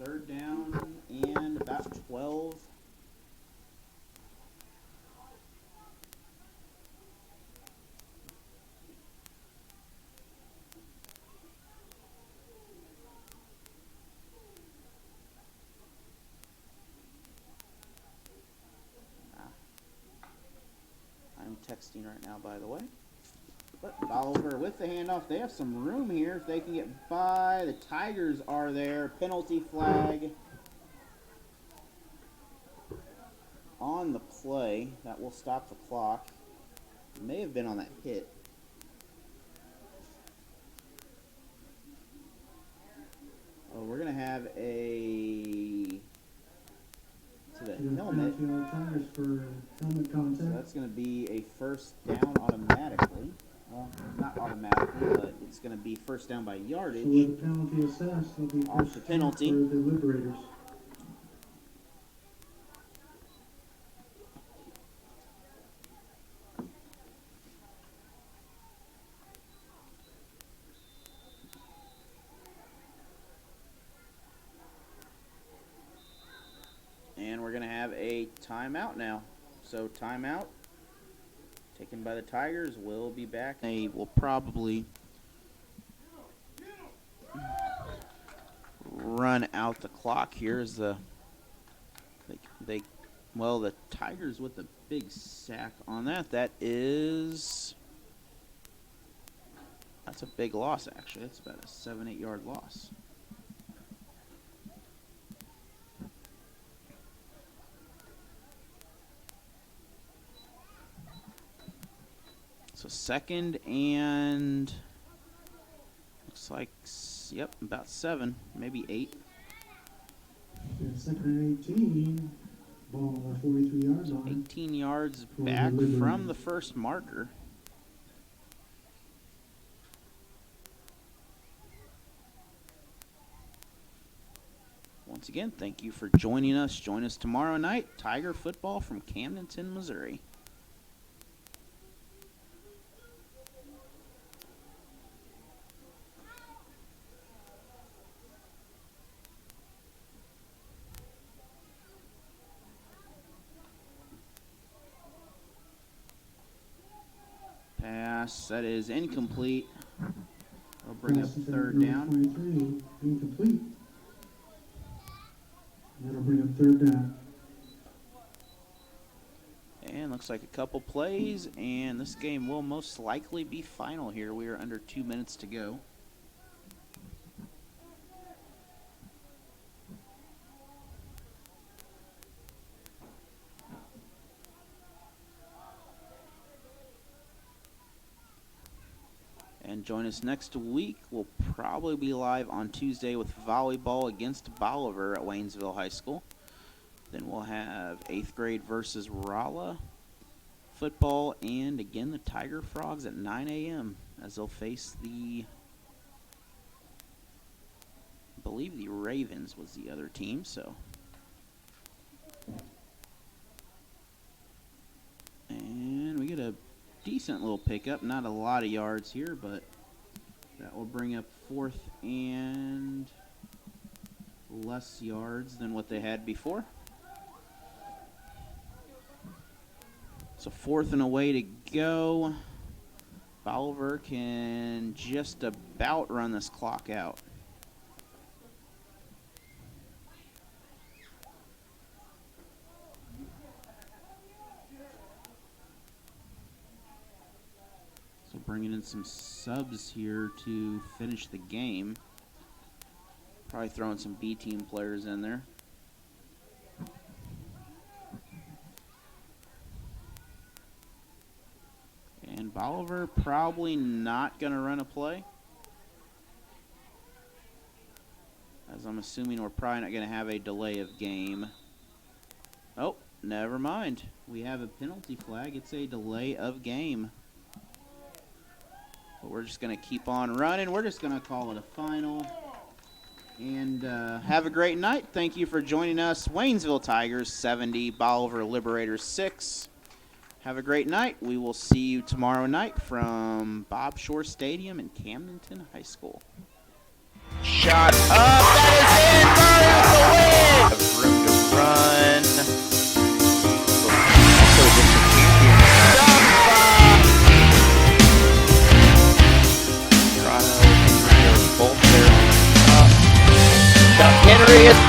Third down and about 12. I'm texting right now, by the way. But Bolivar with the handoff. They have some room here if they can get by. The Tigers are there. Penalty flag on the play. That will stop the clock. May have been on that hit. Oh, we're going to have a to the You got helmet. penalty on Tigers for helmet So contact. that's going to be a first down automatically. Well, not automatically, but it's going to be first down by yardage. So with the penalty assessed, it'll be Off first the down penalty. for the Liberators. And we're going to have a timeout now. So timeout taken by the Tigers. Will be back. They will probably run out the clock here as the the Tigers with the big sack on that. That's a big loss actually. That's about a 7-8 yard loss. So second and looks like, yep, about 7, maybe 8. And second and 18. Ball on the 43-yard line. 18 yards For back the Liberators. from the first marker. Once again, thank you for joining us. Join us tomorrow night. Tiger football from Camdenton, Missouri. Pass, that is incomplete. They'll bring up Pass intended third for down. 23, incomplete. That'll bring up third down. And looks like a couple plays, and this game will most likely be final here. We are under 2 minutes to go. And join us next week. We'll probably be live on Tuesday with volleyball against Bolivar at Waynesville High School. Then we'll have 8th grade versus Rolla football, and again the Tiger Frogs at 9 a.m. as they'll face I believe the Ravens was the other team. So, and we get a decent little pickup, not a lot of yards here, but that will bring up 4th and less yards than what they had before. So 4th and away to go. Bolivar can just about run this clock out. So bringing in some subs here to finish the game. Probably throwing some B team players in there. And Bolivar probably not going to run a play, as I'm assuming we're probably not going to have a delay of game. Oh, never mind. We have a penalty flag. It's a delay of game. But we're just going to keep on running. We're just going to call it a final. And have a great night. Thank you for joining us. Waynesville Tigers 70, Bolivar Liberators 6. Have a great night. We will see you tomorrow night from Bob Shore Stadium in Camdenton High School. Shot up, that is in, Burns the win! Have room to run. Also district champion. Toronto, Henry are both there on the top. Henry is